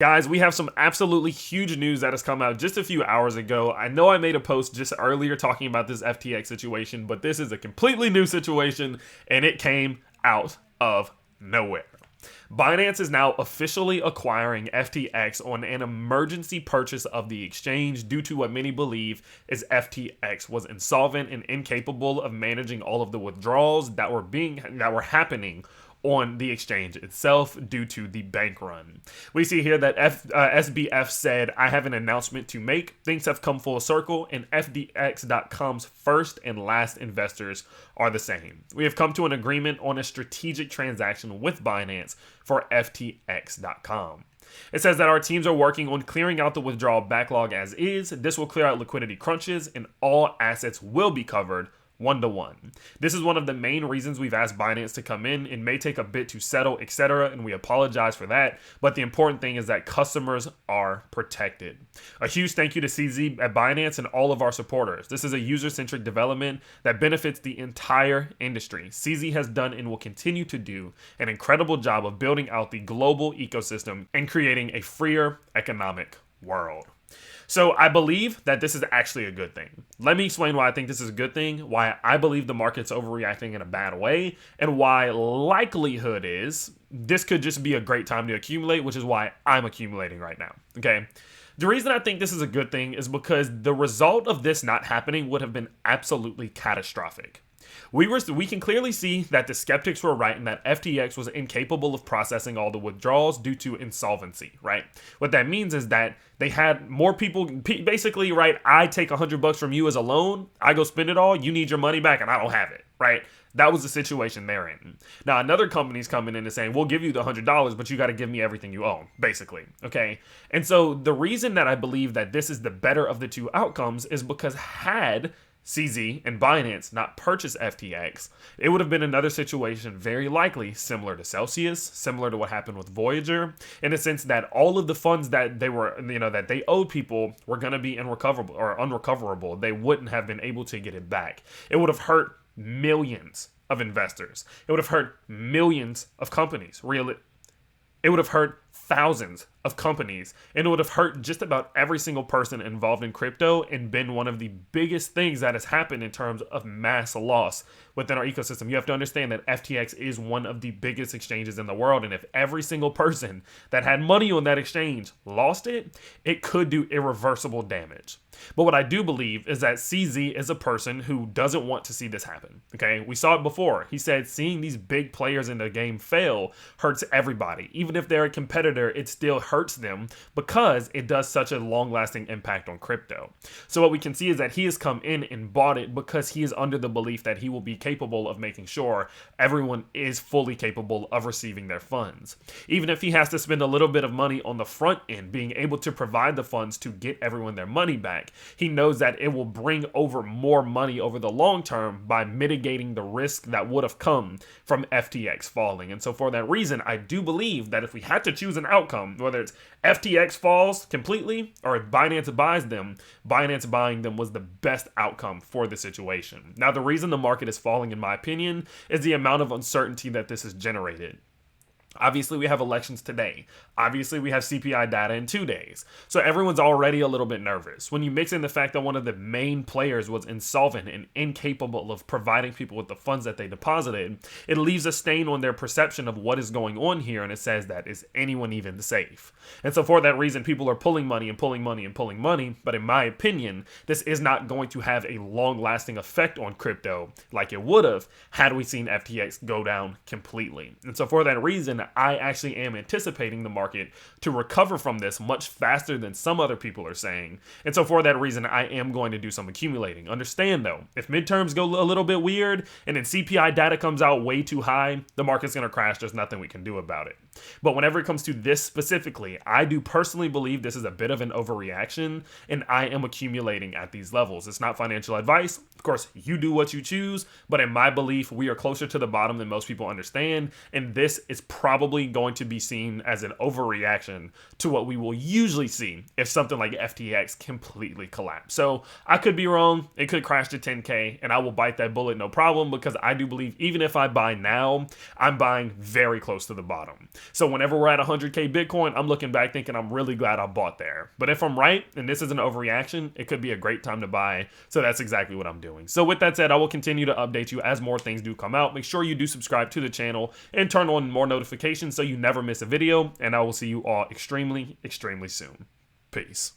Guys, we have some absolutely huge news that has come out just a few hours ago. I know I made a post just earlier talking about this FTX situation, but this is a completely new situation and it came out of nowhere. Binance is now officially acquiring FTX on an emergency purchase of the exchange due to what many believe is FTX was insolvent and incapable of managing all of the withdrawals that were happening on the exchange itself due to the bank run. We see here that SBF said, "I have an announcement to make. Things have come full circle, and FTX.com's first and last investors are the same. We have come to an agreement on a strategic transaction with Binance for FTX.com. It says that our teams are working on clearing out the withdrawal backlog as is. This will clear out liquidity crunches, and all assets will be covered one-to-one. This is one of the main reasons we've asked Binance to come in. It may take a bit to settle, etc., and we apologize for that, but the important thing is that customers are protected. A huge thank you to CZ at Binance and all of our supporters. This is a user-centric development that benefits the entire industry. CZ has done and will continue to do an incredible job of building out the global ecosystem and creating a freer economic world." So I believe that this is actually a good thing. Let me explain why I think this is a good thing, why I believe the market's overreacting in a bad way, and why likelihood is this could just be a great time to accumulate, which is why I'm accumulating right now, okay? The reason I think this is a good thing is because the result of this not happening would have been absolutely catastrophic. We can clearly see that the skeptics were right and that FTX was incapable of processing all the withdrawals due to insolvency, right? What that means is that they had more people, basically, right? I take $100 from you as a loan, I go spend it all, you need your money back and I don't have it, right? That was the situation they're in. Now, another company's coming in and saying, we'll give you the $100, but you got to give me everything you own, basically, okay? And so the reason that I believe that this is the better of the two outcomes is because had CZ and Binance not purchase FTX, it would have been another situation very likely similar to Celsius, similar to what happened with Voyager, in the sense that all of the funds that they were, that they owed people were going to be unrecoverable. They wouldn't have been able to get it back. It would have hurt millions of investors. It would have hurt millions of companies. It would have hurt thousands of companies, and it would have hurt just about every single person involved in crypto and been one of the biggest things that has happened in terms of mass loss within our ecosystem. You have to understand that FTX is one of the biggest exchanges in the world, and if every single person that had money on that exchange lost it, it could do irreversible damage. But what I do believe is that CZ is a person who doesn't want to see this happen, okay? We saw it before. He said seeing these big players in the game fail hurts everybody. Even if they're a competitor, it still hurts them because it does such a long-lasting impact on crypto. So what we can see is that he has come in and bought it because he is under the belief that he will be capable of making sure everyone is fully capable of receiving their funds. Even if he has to spend a little bit of money on the front end, being able to provide the funds to get everyone their money back, he knows that it will bring over more money over the long term by mitigating the risk that would have come from FTX falling. And so for that reason, I do believe that if we had to choose an outcome, whether it's FTX falls completely or Binance buys them, Binance buying them was the best outcome for the situation. Now, the reason the market is falling, in my opinion, is the amount of uncertainty that this has generated. Obviously, we have elections today. Obviously, we have CPI data in 2 days. So everyone's already a little bit nervous. When you mix in the fact that one of the main players was insolvent and incapable of providing people with the funds that they deposited, it leaves a stain on their perception of what is going on here. And it says that, is anyone even safe? And so for that reason, people are pulling money and pulling money and pulling money. But in my opinion, this is not going to have a long-lasting effect on crypto like it would have had we seen FTX go down completely. And so for that reason, I actually am anticipating the market to recover from this much faster than some other people are saying. And so for that reason, I am going to do some accumulating. Understand though, if midterms go a little bit weird and then CPI data comes out way too high, the market's going to crash. There's nothing we can do about it. But whenever it comes to this specifically, I do personally believe this is a bit of an overreaction, and I am accumulating at these levels. It's not financial advice. Of course, you do what you choose, but in my belief, we are closer to the bottom than most people understand, and this is probably probably going to be seen as an overreaction to what we will usually see if something like FTX completely collapsed. So I could be wrong. It could crash to 10K, and I will bite that bullet no problem, because I do believe even if I buy now, I'm buying very close to the bottom. So whenever we're at 100K Bitcoin, I'm looking back thinking I'm really glad I bought there. But if I'm right, and this is an overreaction, it could be a great time to buy. So that's exactly what I'm doing. So with that said, I will continue to update you as more things do come out. Make sure you do subscribe to the channel and turn on more notifications so you never miss a video. And I will see you all extremely, extremely soon. Peace.